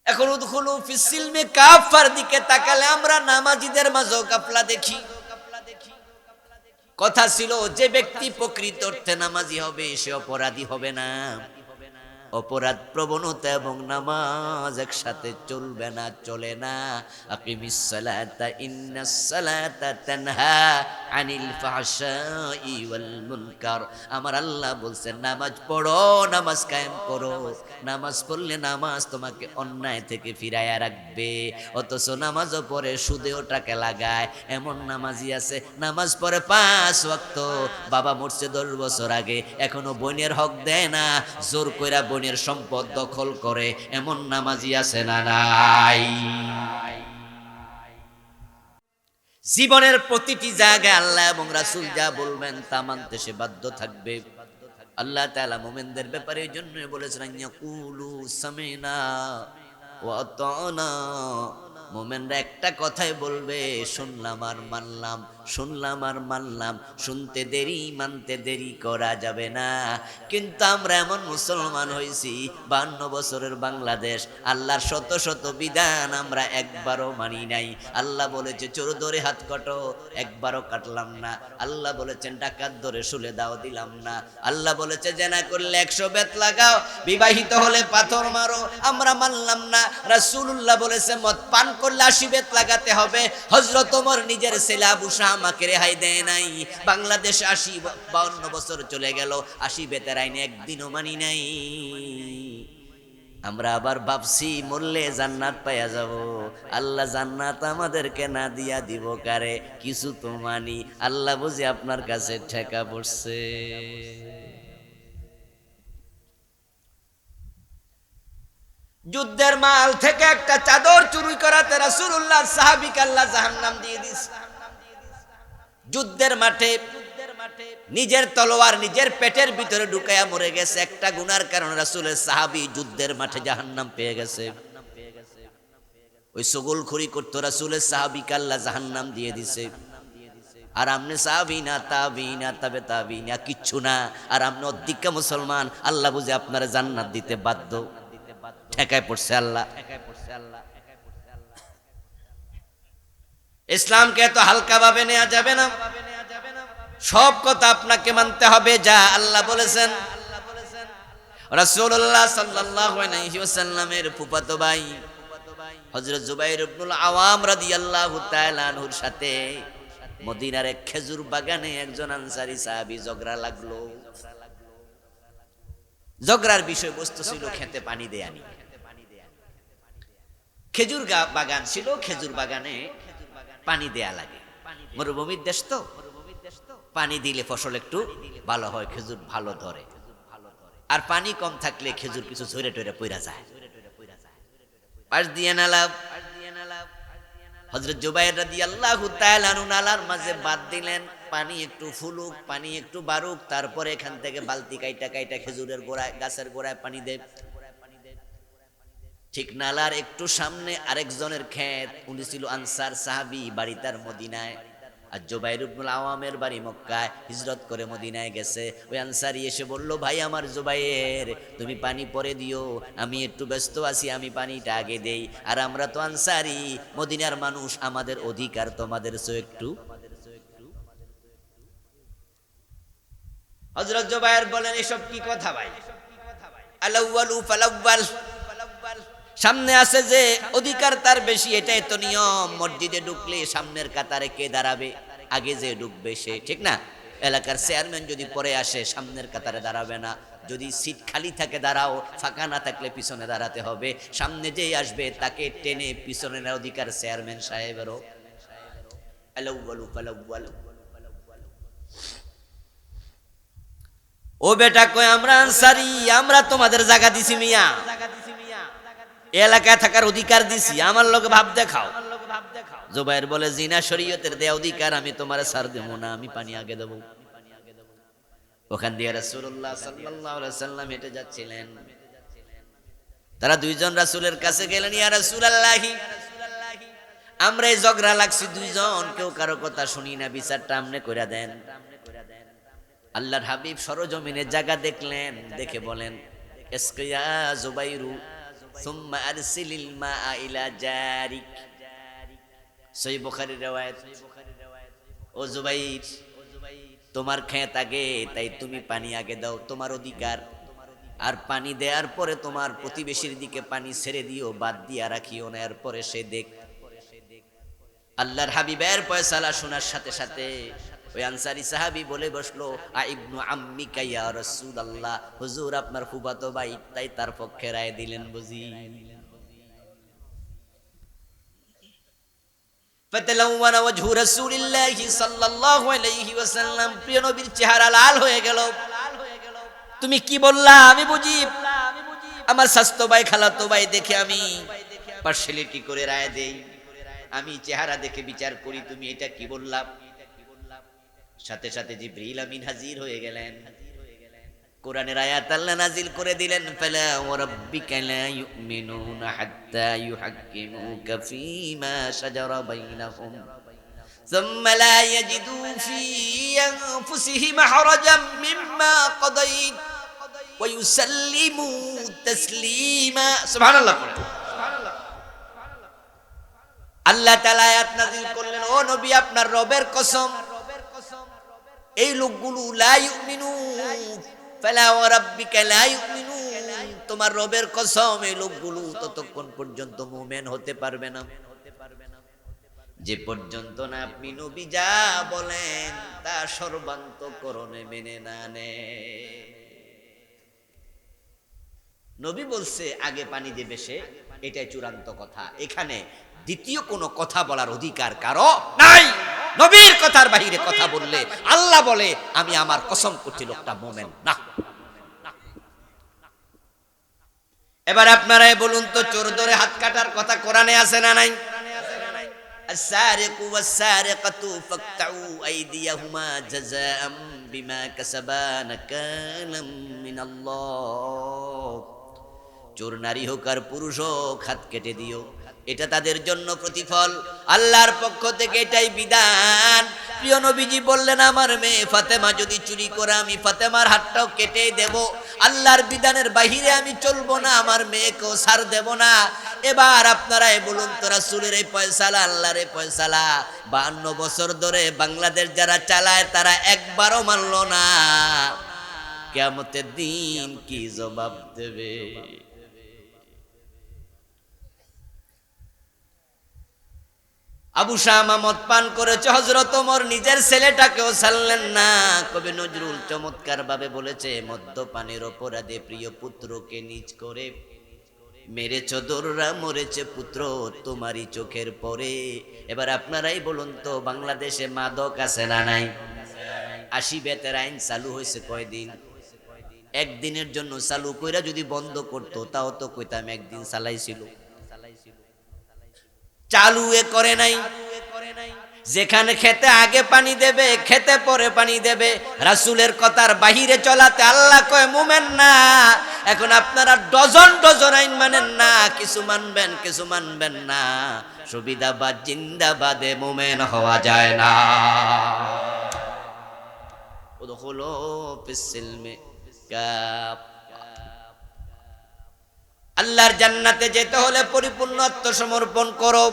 এখন উদখুলু ফিস সিলমি কাফার দিকে তাকালে আমরা নামাজীদের মাঝেও গাফলা দেখি। কথা ছিল যে ব্যক্তি প্রকৃত অর্থে নামাজি হবে সে অপরাধী হবে না। অপরাধ প্রবণতা এবং নামাজ একসাথে চলবে না, চলে না। আকিমিস সালাতা ইন্নাস সালাতা তানহা আনিল ফাহশাই ওয়াল মুনকার। আমার আল্লাহ বলছেন নামাজ পড়ো, নামাজ কায়েম করো। নামাজ পড়লে নামাজ তোমাকে অন্যায় থেকে ফিরাইয়া রাখবে। অথচ নামাজও পড়ে সুদেও টাকা লাগায় এমন নামাজি আছে। নামাজ পড়ে 5 ওয়াক্ত, বাবা মরছে 10 বছর আগে, এখনো বোনের হক দেয় না, জোর কইরা বোনের সম্পদ দখল করে এমন নামাজি আছে না নাই? জীবনের প্রতিটি জায়গায় আল্লাহ এবং রাসূল যা বলবেন তা মানতে সে বাধ্য থাকবে। আল্লাহ তাআলা মুমিনদের ব্যাপারে এই জন্য বলেছেন ইয়াকুলু সামিনা ওয়া আতানা। মুমিনরা একটা কথাই বলবে, শুনলাম আর মানলাম, শুনলাম আর মানলাম। শুনতে দেরি মানতে দেরি করা যাবে না। কিন্তু আমরা এমন মুসলমান হয়েছি, 52 বছরের বাংলাদেশ, আল্লাহর শত শত বিধান আমরা একবারও মানি নাই। আল্লাহ বলেছে চোর ধরে হাত কাটো, একবারও কাটলাম না। আল্লাহ বলেছেন ডাকাত ধরে শুলে দাও, দিলাম না। আল্লাহ বলেছে জেনা করলে 100 বেত লাগাও, বিবাহিত হলে পাথর মারো, আমরা মানলাম না। রাসূলুল্লাহ বলেছে মদ পান করলে 80 বেত লাগাতে হবে। হযরত ওমর নিজের ছেলে আবু শামাকে রেহাই দেয় নাই। বাংলাদেশ 52 বছর চলে গেল, 80 বেতের আইন একদিনও মানি নাই। আমরা আবার ভাবছি মরলে জান্নাত পাইয়া যাব। আল্লাহ জান্নাত আমাদেরকে না দিয়া দিব কারে? কিছু তো মানি। আল্লাহ বুঝি আপনার কাছে ঠেকা পড়ছে। যুদ্ধের মাল থেকে একটা চাদর চুরি করাতে রাসূলুল্লাহ সাহাবীকে আল্লাহ জাহান্নাম দিয়ে দিয়েছে। যুদ্ধের মাঠে নিজের তলোয়ার নিজের পেটের ভিতরে ঢুকায়া মরে গেছে। একটা গুনার কারণে রাসূলের সাহাবী যুদ্ধের মাঠে জাহান্নাম পেয়ে গেছে। ওই সগলখড়ি করতো রাসূলের সাহাবীকে আল্লাহ জাহান্নাম দিয়ে দিছে। আর আমনে সাহাবী না, তাবী না, তবে তাবী না, কিচ্ছু না। আর আমনে অধিকা মুসলমান, আল্লাহ বুঝে আপনারা জান্নাত দিতে বাধ্য। ঠেকায় পড়ছে আল্লাহ। ইসলামকে এত হালকা ভাবে নেওয়া যাবে না। সব কথা আপনাকে মানতে হবে যা আল্লাহ বলেছেন। রাসূলুল্লাহ সাল্লাল্লাহু আলাইহি ওয়াসাল্লামের ফুফাতো ভাই হযরত জুবাইর ইবনুল আওয়াম রাদিয়াল্লাহু তাআলা আনহুর সাথে মদিনার এক খেজুর বাগানে একজন আনসারী সাহাবী ঝগড়া লাগলো। ঝগড়ার বিষয়বস্তু ছিল খেতে পানি দেয়া নিয়ে। খেজুর বাগান ছিল, খেজুর বাগানে পানি দেয়া লাগে। মরুভূমির দেশ তো, পানি দিলে ফসল একটু ভালো হয়, খেজুর ভালো ধরে। আর পানি কম থাকলে খেজুর কিছু ঝরে টরে পইরা যায়। পাশ দিয়ে নালা, হযরত জুবাইর রাদিয়াল্লাহু তাআলা আনহু নালার মাঝে বাদ দিলেন, পানি একটু ফুলুক, পানি একটু বাড়ুক, তারপরে এখান থেকে বালতি কাইটা কাইটা খেজুরের গোড়ায়, গাছের গোড়ায় পানি দেব। ঠিক নালার একটু সামনে আরেকজনের ক্ষেত, উনি ছিল আনসার সাহাবী, বাড়ি তার মদিনায়। আর জুবাইর ইবনুল আওয়ামের বাড়ি মক্কায়, হিজরত করে মদিনায় গেছে। ওই আনসারী এসে বলল, ভাই আমার জুবাইর, তুমি পানি পরে দিও, আমি একটু ব্যস্ত আছি, আমি পানিটা আগে দেই। আর আমরা তো আনসারী, মদিনার মানুষ, আমাদের অধিকার তোমাদের চেয়ে একটু। হযরত জুবাইর বলেন এসব কি কথা ভাই? আলাউয়ালু ফালাউয়াল, সামনে আছে যে অধিকার তার বেশি, এটাই তো নিয়ম। মসজিদে ঢুকলে সামনের কাতারে কে দাঁড়াবে? আগে যে ঢুকবে সে, ঠিক না? এলাকার চেয়ারম্যান যদি পরে আসে সামনের কাতারে দাঁড়াবে না। যদি সিট খালি থাকে দাঁড়াও, ফাঁকা না থাকলে পিছনে দাঁড়াতে হবে। সামনে যেই আসবে তাকে টেনে পিছনের অধিকার চেয়ারম্যান সাহেবেরও। আলাউয়ালু ফালাউয়াল। ও বেটা কই আমরা আনসারী, আমরা তোমাদের জায়গা দিছি মিয়া, এলাকায় থাকার অধিকার দিছি, আমার লোক ভাব দেখাও। জুবাইর বলে জিনা শরীয়তের দেয়া অধিকার, আমি তোমার ছাড় দেব না, আমি পানি আগে দেব। ওখান দিয়ে রাসূলুল্লাহ সাল্লাল্লাহু আলাইহি সাল্লাম হেঁটে যাচ্ছিলেন। তারা দুইজন রাসূলের কাছে গেলেন, ইয়া রাসূলুল্লাহি, আমরা এই ঝগড়া লাগছি দুইজন, কেউ কারো কথা শুনি না, বিচারটা আমনে কইরা দেন। আল্লাহর হাবিব সরজমিনের জায়গা দেখলেন, দেখে বলেন ইসকিয়া জুবাইরু, সুম্মা আরসিলিল মাআ ইলা জারিক। সহিহ বুখারীর riwayat। ও জুবাইর, তোমার ক্ষেত আগে, তাই তুমি পানি আগে দাও, তোমার অধিকার। আর পানি দেওয়ার পরে তোমার প্রতিবেশীর দিকে পানি ছেড়ে দিও, বাদ দিয়া রাখিও না, এরপরে সে দেখ। আল্লাহর হাবিবের ফয়সালা শোনার সাথে সাথে ওই আনসারী সাহাবী বলে বসলো, আ ইবনু আম্মিকা ইয়া রাসূলুল্লাহ, হুজুর আপনার ফুফাতো ভাই, তাই তার পক্ষে রায় দিলেন বুঝি। ফাতালাওয়ানা ওয়াজহু রাসূলিল্লাহি সাল্লাল্লাহু আলাইহি ওয়াসাল্লাম, প্রিয় নবীর চেহারা লাল হয়ে গেল। তুমি কি বললা? আমি বুঝি আমার স্বাস্থ্য ভাই খালাতো ভাই দেখে আমি পার্সিয়ালিটি করে রায় দেই, আমি চেহারা দেখে বিচার করি, তুমি এটা কি বললা? সাথে সাথে জিবরিল আমিন হাজির হয়ে গেলেন, কোরআনের আয়াত আল্লাহ নাজিল করে দিলেন, ফালা ওয়া রাব্বিকা লা ইউমিনুনা হাত্তা ইউহাক্কিমুকা ফীমা শাজারা বাইনাহুম ثم لا يجدوا في أنفسهم حرجا مما قضيت ويسلموا تسليما। سبحان الله। আল্লাহ তাআলা আয়াত নাযিল করলেন, ও নবী আপনার রবের কসম, এই লোকগুলো লা ইউমিনুন, ফালা ওয়া রাব্বিকা লা ইউমিনুন, তোমার রবের কসম এই লোকগুলো ততক্ষণ পর্যন্ত মুমিন হতে পারবে না যে পর্যন্ত না আপনি নবী যা বলেন তা সর্বান্তঃকরণে মেনে না নেয়। নবী বলছে আগে পানি দেবে সে, এটাই চূড়ান্ত কথা, এখানে দ্বিতীয় কোনো কথা বলার অধিকার কারো নাই। নবীর কথার বাহিরে কথা বললে আল্লাহ বলে আমি আমার কসম করছি লোকটা মুমিন না। এবার আপনারাই বলুন তো, চোর ধরে হাত কাটার কথা কোরআনে আছে না নাই? السارق والسارقة فاقطعوا أيديهما جزاء بما كسبا نكالا من الله। চোর নারী হোক আর পুরুষ হোক হাত কেটে দিও, এটা তাদের জন্য প্রতিফল, আল্লাহর পক্ষ থেকে এটাই বিধান। প্রিয় নবীজি বললেন আমার মেয়ে ফাতেমা যদি চুরি করে আমি ফাতেমার হাতটাও কেটে দেব, আল্লাহর বিধানের বাহিরে আমি চলবো না, আমার মেয়েকেও ছাড় দেব না। এবার আপনারাই বলুন তো, রাসূলের এই ফয়সালা, আল্লাহর এই ফয়সালা 52 বছর ধরে বাংলাদেশ যারা চালায় তারা একবারও মানলো না, কিয়ামতের দিন কি জবাব দেবে? আবু শামা মদ পান করেছে, হযরত ওমর নিজের ছেলেটাকেও ছাড়লেন না। কবি নজরুল চমৎকার ভাবে বলেছে, মদ্যপানের অপরাধে প্রিয় পুত্রকে নিজ করে মেরেছ দোররা, মরেছে পুত্র তোমারই চোখের পরে। এবার আপনারাই বলুন তো, বাংলাদেশে মাদক আছে না নাই? 80 বেতের আইন চালু হয়েছে কয়দিন? একদিনের জন্য চালু কইরা যদি বন্ধ করতো তাও তো কইতাম একদিন চালাইছিল। চালু করে নাই। যেখানে খেতে আগে পানি দেবে, খেতে পরে পানি দেবে, রাসূলের কথার বাহিরে চলাতে আল্লাহ কয় মুমিন না। এখন আপনারা ডজন ডজন আইন মানেন না, কিছু মানবেন কিছু মানবেন না, সুবিধাবাদ জিন্দাবাদে মুমিন হওয়া যায় না। উদখুলু ফিস-সিলমি কাফা। আল্লাহর জান্নাতে যেতে হলে পরিপূর্ণ আত্মসমর্পণ করো।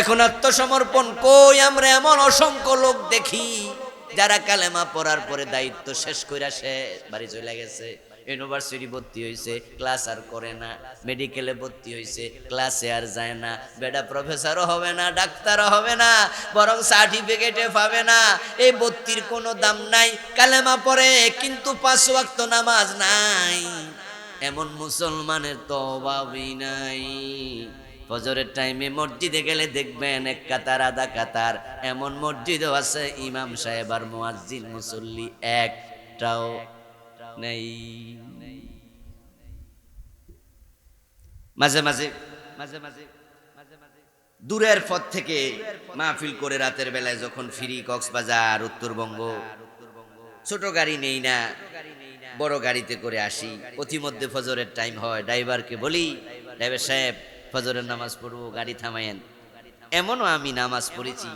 এখন আত্মসমর্পণ কই? আমরা এমন অসংখ্য লোক দেখি যারা কালেমা পড়ার পরে দায়িত্ব শেষ কইরা শেষ বাড়ি চলে গেছে, ইউনিভার্সিটি ভর্তি হইছে, ক্লাস আর করে না, মেডিকেলে ভর্তি হইছে, ক্লাসে আর যায় না, বেটা প্রফেসরও হবে না, ডাক্তারও হবে না, বরং সার্টিফিকেটে পাবে না। এই ভর্তির কোনো দাম নাই। কালেমা পড়ে কিন্তু 5 ওয়াক্ত নামাজ নাই, এমন মুসলমানের তো অভাবই নাই। ফজরের টাইমে মসজিদে গেলে দেখবেন এক কাতার আধা কাতার, এমন মসজিদও আছে ইমাম সাহেব আর মুয়াজ্জিন মুসল্লি একটাও নেই। মাঝে মাঝে দূরের পথ থেকে মাহফিল করে রাতের বেলায় যখন ফিরি কক্সবাজার উত্তরবঙ্গ, ছোট গাড়ি নেই না, বড় গাড়িতে করে আসি। পথিমধ্যে ফজরের টাইম হয়, ড্রাইভারকে বলি, ড্রাইভার সাহেব ফজরের নামাজ পড়বো, গাড়ি থামায়েন। এমনও আমি নামাজ পড়েছি,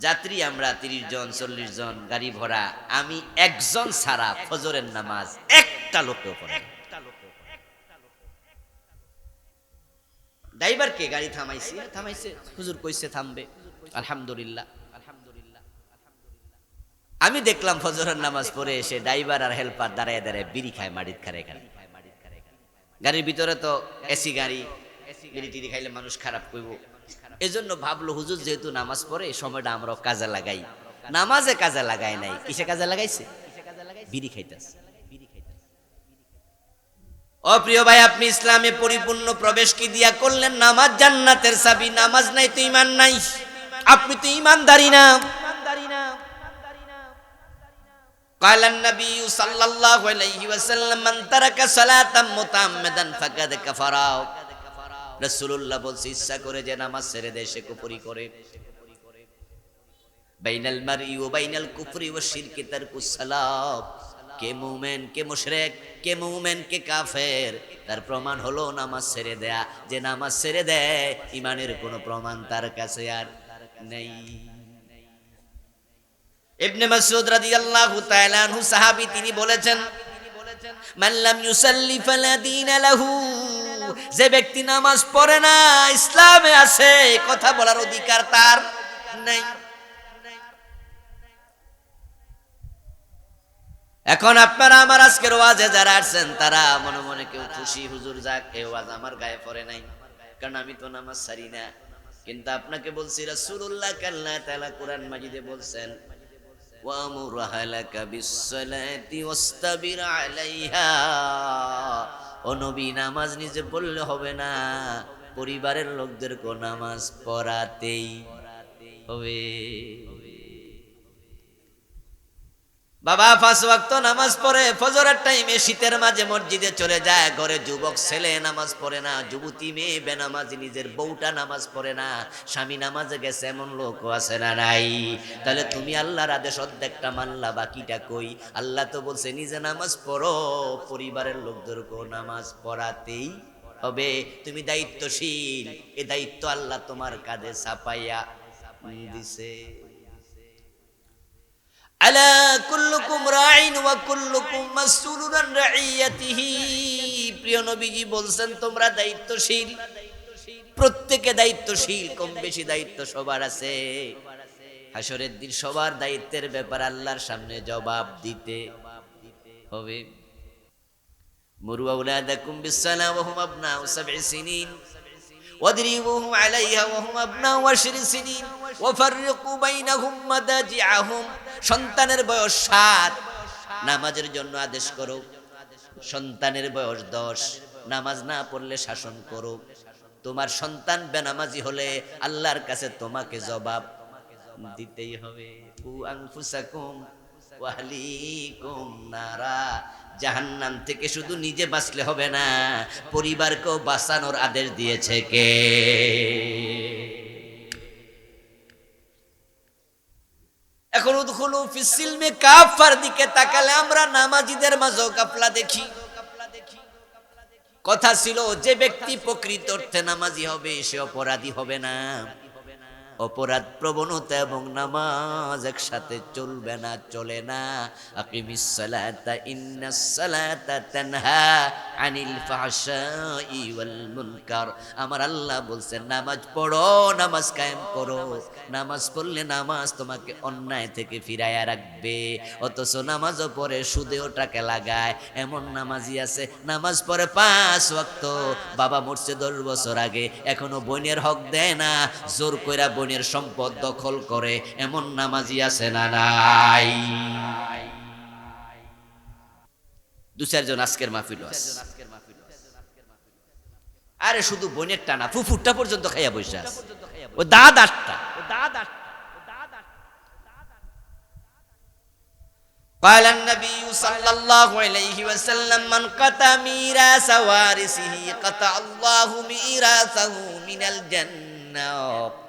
যাত্রী আমরা 30 জন 40 জন, গাড়ি ভরা, আমি একজন ছাড়া ফজরের নামাজ একটা লোকেও পড়ে। ড্রাইভার কে গাড়ি থামাইছে? থামাইছে, হুজুর কইছে থামবে, আলহামদুলিল্লাহ। আমি দেখলাম ফজরের নামাজ পড়ে এসে ড্রাইভার আর হেল্পার দাঁড়ায় দাঁড়ায় বিড়ি খায়, মাড়িত খায় এখানে। গাড়ির ভিতরে তো এসি গাড়ি, বিড়ি টিড়ি খাইলে মানুষ খারাপ করব। এজন্য ভাবলো হুজুর যেহেতু নামাজ পড়ে এই সময়টা আমরা কাজে লাগাই। নামাজে কাজে লাগাই নাই, কিসে কাজে লাগাইছে? বিড়ি খাইতেছে। ও প্রিয় ভাই, আপনি ইসলামে পরিপূর্ণ প্রবেশ কি দিয়া করলেন? নামাজ জান্নাতের চাবি। নামাজ নাই তো ঈমান নাই, আপনি তো ঈমানদারি না। قال النبي صلى الله عليه وسلم من ترك صلاة متعمدا فقد كفر। রাসূলুল্লাহ বলছে ইচ্ছা করে যে নামাজ ছেড়ে দেয় সে কুফরি করে। বাইনাল মারই ওয়া বাইনাল কুফরি ওয়া শিরকি তারকুস সালাত। কে মুমিন কে মুশরিক, কে মুমিন কে কাফের, তার প্রমাণ হলো নামাজ ছেড়ে দেয়া। যে নামাজ ছেড়ে দেয় ঈমানের কোনো প্রমাণ তার কাছে আর নেই। ইবনে মাসউদ রাদিয়াল্লাহু তাআলা আনহু সাহাবী, তিনি বলেছেন মান লাম ইউসাল্লি ফালা দীনা লাহু। যে ব্যক্তি নামাজ পড়ে না ইসলামে আছে, কথা বলার অধিকার তার নাই। এখন আপনারা আমার আজকের ওয়াজে যারা আসছেন তারা মনে মনে কেউ খুশি, হুজুর যাক এই ওয়াজ আমার গায়ে পড়ে নাই, কারণ আমি তো নামাজ ছাড়ি না। কিন্তু আপনাকে বলছি রাসূলুল্লাহ আল্লাহ তাআলা কোরআন মাজিদে বলছেন ওয়ামুর আহলাকা বিসসালাতি ওয়াসতাবির আলাইহা। ও নবী, নামাজ নিজে পড়লে হবে না, পরিবারের লোকদেরকে নামাজ পড়াতেই হবে। বাবা 5 ওয়াক্ত নামাজ পড়ে, ফজরের টাইমে শীতের মাঝে মসজিদে চলে যায়, ঘরে যুবক ছেলে নামাজ পড়ে না, যুবতী মেয়ে বেনামাজি, নিজের বউটা নামাজ পড়ে না, স্বামী নামাজে গেছে, এমন লোকও আছে না নাই? তাহলে তুমি আল্লাহর আদেশ অর্ধেকটা মানলা, বাকিটা কই? আল্লাহ তো বলছে নিজে নামাজ পড়ো, পরিবারের লোকদেরকেও নামাজ পড়াতেই হবে। তুমি দায়িত্বশীল, এই দায়িত্ব আল্লাহ তোমার কাঁধে চাপাইয়া দিছে। আলা কুল্লুকুম রাইন ওয়া কুল্লুকুম মাসউলুন আন রাইয়াতিহি। প্রিয় নবীজি বলছেন তোমরা দায়িত্বশীল, প্রত্যেকে দায়িত্বশীল, কম বেশি দায়িত্ব সবার আছে। হাসরের দিন সবার দায়িত্বের ব্যাপার আল্লাহর সামনে জবাব দিতে হবে। মুরু আওলাদাকুম বিসসালাহ ওয়া হুম আবনাউ সাবঈ সিনিন ওয়াদরিবুহুম আলাইহা ওয়া হুম আবনাউ 10 সিনিন ওয়াফাররিকু বাইনাহুম মাদাজিআহুম। সন্তানের বয়স 7, নামাজের জন্য আদেশ করো। সন্তানের বয়স 10, নামাজ না পড়লে শাসন করো। তোমার সন্তান বেনামাজি হলে আল্লাহর কাছে তোমাকে জবাব দিতেই হবে। কু আনফুসাকুম ওয়া আহলিকুম নারা। জাহান্নাম থেকে শুধু নিজে বাঁচলে হবে না, পরিবারকেও বাঁচানোর আদেশ দিয়েছে কে? এখন উদখুলু ফিস সিলমি কাফার দিকে তাকালে আমরা নামাজীদের মাঝেও গাফলা দেখি। কথা ছিল যে ব্যক্তি প্রকৃত অর্থে নামাজি হবে সে অপরাধী হবে না। অপরাধ প্রবণতা এবং নামাজ একসাথে চলবে না, চলে না। আকিমিস সালাতা ইন্নাস সালাতা তানহা আনিল ফাহশাই ওয়াল মুনকার। আমার আল্লাহ বলছেন নামাজ পড়ো, নামাজ কায়েম করো। নামাজ পড়লে নামাজ তোমাকে অন্যায় থেকে ফিরাইয়া রাখবে। অথচ নামাজও পড়ে সুদেও টাকা লাগায়, এমন নামাজি আছে নামাজ পড়ে 5 ওয়াক্ত, বাবা মরছে 10 বছর আগে, এখনো বোনের হক দেয় না, জোর কইরা বোনের সম্পদ দখল করে, এমন নামাজি আছে না নাই? 2-4 জন আজকের মাহফিল আছে। আরে শুধু বোনের টানা, ফুফুরটা পর্যন্ত খাইয়া বসে আছে, ও দাদ আটটা। قال النبي صلى الله عليه وسلم من قطع ميراث وارثه قطع الله ميراثه من الجنة।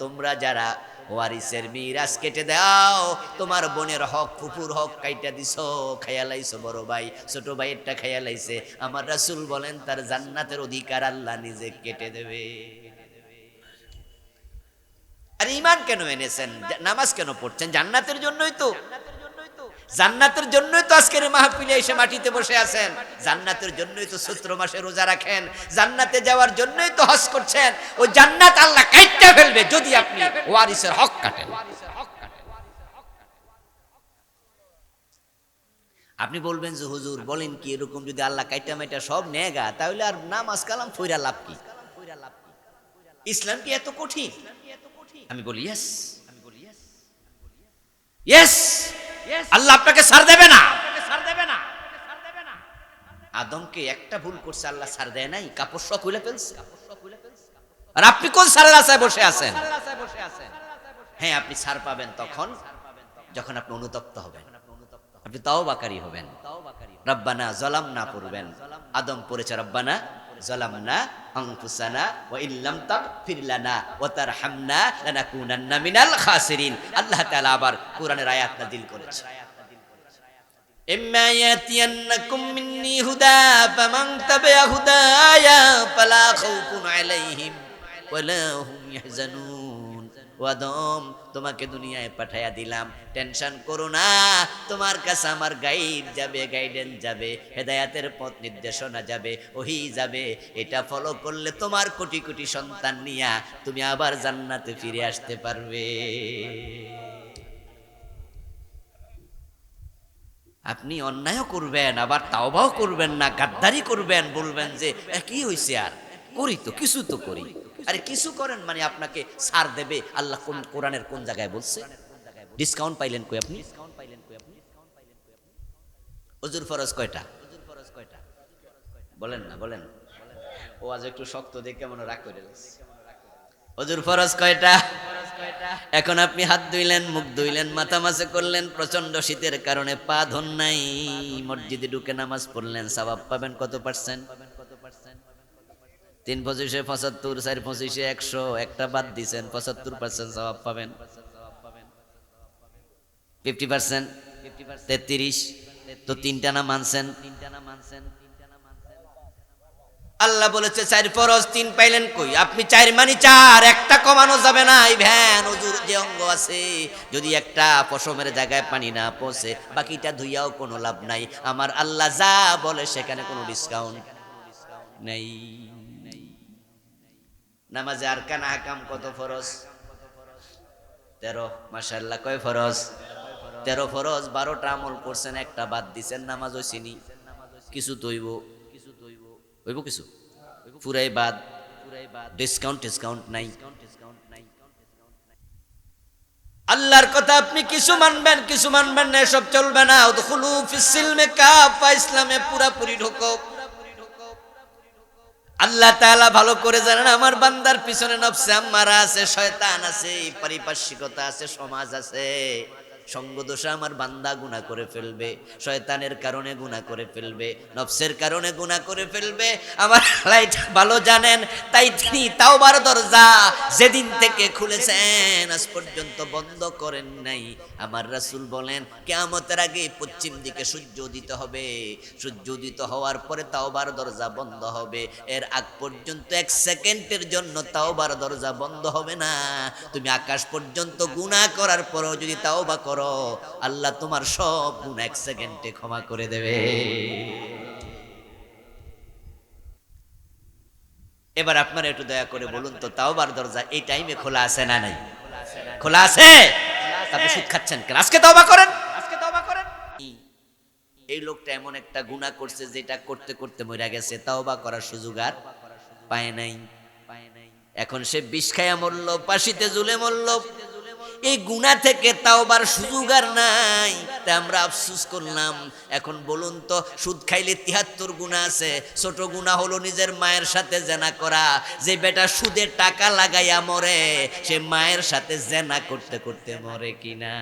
তোমরা যারা ওয়ারিসের মিরাস কেটে দাও, তোমার বোনের হক ফুফুর হক কাইটা দিছো, খাইয়া লাইছো, বড় ভাই ছোট ভাইয়েরটা খাইয়া লাইছে, আমার রাসূল বলেন তার জান্নাতের অধিকার আল্লাহ নিজে কেটে দেবে। আর ঈমান কেন এনেছেন, নামাজ কেন পড়ছেন? জান্নাতের জন্যই তো। জান্নাতের জন্যই তো আজকের মাহফিলে এসে মাটিতে বসে আছেন, জান্নাতের জন্যই তো চৈত্র মাসে রোজা রাখেন, জান্নাতে যাওয়ার জন্যই তো হজ করছেন। ওই জান্নাত আল্লাহ কাইটটা ফেলবে যদি আপনি ওয়ারিসের হক কাটেন। আপনি বলবেন যে হুজুর বলেন কি, এরকম যদি আল্লাহ কাইটা মাইটা সব নেগা, তাহলে আর নামাজ কালাম ফইরা লাভ কি? ইসলাম কি এত কঠিন? আমি বলি ইয়েস, ইয়েস, আল্লাহ আপনাকে ছাড় দেবে না। আদমকে একটা ভুল করছে, আল্লাহ ছাড় দেয় নাই, কাপড় সব খুলে ফেলছে। আর আপনি কোন ছাড়ের আশায় বসে আছেন? হ্যাঁ, আপনি ছাড় পাবেন তখন যখন আপনি অনুতপ্ত হবেন, আপনি তাওবাকারী হবেন। রব্বানা যালামনা পড়বেন। আদম পড়েছে রব্বানা যালামনা আনফুসানা ওয়া ইল্লাম তাগফির লানা ওয়া তারহামনা লানাকুনান্না মিনাল খাসিরিন। আল্লাহ তাআলা আবার কোরআনের আয়াত নাযিল করেছে, ইম্মা ইয়াতিয়ান্নাকুম মিন্নি হুদা ফামান তাবিআ হুদায়া ফালা খাউফুন আলাইহিম ওয়া লা হুম ইয়াহজানুন। ও আদম, তোমাকে দুনিয়ায় পাঠাইয়া দিলাম, টেনশন করো না, তোমার কাছে আমার গাইড যাবে, গাইডেন্স যাবে, হেদায়াতের পথ নির্দেশনা যাবে, ওহি যাবে। এটা ফলো করলে তোমার কোটি কোটি সন্তান নিয়া তুমি আবার জান্নাতে ফিরে আসতে পারবে। আপনি অন্যায়ও করবেন, আবার তাওবাও করবেন না, গাদ্দারি করবেন, বলবেন যে কি হয়েছে, আর করি তো, কিছু তো করি। আরে কিছু করেন মানে আপনাকে ছাড় দেবে। আল্লাহ কোন কোরআনের কোন জায়গায় বলছে? ডিসকাউন্ট পাইলেন কই আপনি? ওজুর ফরজ কয়টা? বলেন না, বলেন। ও আজ একটু শক্ত দেখে মনে রাগ করে গেছে। ওজুর ফরজ কয়টা? এখন আপনি হাত ধুইলেন, মুখ ধুইলেন, মাথা মাসে করলেন, প্রচন্ড শীতের কারণে পা ধন নাই, মসজিদে ঢুকে নামাজ পড়লেন, সওয়াব পাবেন কত পার্সেন্ট? 3 পঁচিশে 75, 4 পঁচিশে 100, একটা বাদ দিছেন, 75% সওয়াব পাবেন। 50%, 33, তো 3টা না মানছেন? আল্লাহ বলেছে 4 ফরজ, 3 পাইলেন কই? আপনি 4 মানি 4, একটা কমানো যাবে না। এই ভ্যান ওজুর যে অঙ্গ আছে, যদি একটা পশমের জায়গায় পানি না পৌঁছে, বাকিটা ধুইয়াও কোনো লাভ নাই। আমার আল্লাহ যা বলে সেখানে কোনো ডিসকাউন্ট নেই। নামাজে আরকান আহকাম কত ফরজ? 13। মাশাআল্লাহ, কয় ফরজ? 13 ফরজ। 12টা আমল করছেন, একটা বাদ দিছেন, নামাজ হইছেনি? কিছু তৈব হইব, কিছু পুরাই বাদ, ডিসকাউন্ট নাই। আল্লাহর কথা আপনি কিছু মানবেন, কিছু মানবেন না, এসব চলবে না। উদখুলু ফিস সিলমে কাফা, ইসলামে পুরাপুরি ঢোকো। আল্লাহ তাআলা ভালো করে জানেন আমার বান্দার পিছনে নফসে আম্মারা আছে, শয়তান আছে, পারিপার্শ্বিকতা আছে, সমাজ আছে। সঙ্গ দোষে আমার বান্দা গুনাহ করে ফেলবে, শয়তানের কারণে গুনাহ করে ফেলবে, নফসের কারণে গুনাহ করে ফেলবে। আমার লাইট ভালো জানেন, তাই তিনি তাওবার দরজা যেদিন থেকে খুলেছেন আজ পর্যন্ত বন্ধ করেন নাই। আমার রাসূল বলেন কিয়ামতের আগে পশ্চিম দিকে সূর্য উদিত হবে, সূর্য উদিত হওয়ার পরে তাওবার দরজা বন্ধ হবে। এর আগ পর্যন্ত 1 সেকেন্ডের জন্য তাওবার দরজা বন্ধ হবে না। তুমি আকাশ পর্যন্ত গুনাহ করার পরও যদি তাওবা করো, আল্লাহ তোমার সব গুনাহ 1 সেকেন্ডে ক্ষমা করে দেবে। এবার আপনারা একটু দয়া করে বলুন তো, তাওবার দরজা এই টাইমে খোলা আছে না নাই? খোলা আছে। আপনি সুদ খাচ্ছেন কেন? আজকে তওবা করেন, আজকে তওবা করেন। এই লোকটা এমন একটা গুনাহ করছে যেটা করতে করতে মরে গেছে, তাওবা করার সুযোগ আর পায় নাই। এখন সে বিষ খায়া মরল, ফাঁসিতে ঝুলে মরল। এই গুনাহ থেকে তাওবার সুযোগ আর নাই, তাই আমরা আফসোস করলাম। এখন বলুন তো, সুদ খাইলে 73 গুনাহ আছে। ছোট গুনাহ হলো নিজের মায়ের সাথে জেনা করা। যে বেটা সুদে টাকা লাগাইয়া মরে, সে মায়ের সাথে জেনা করতে করতে মরে কিনা?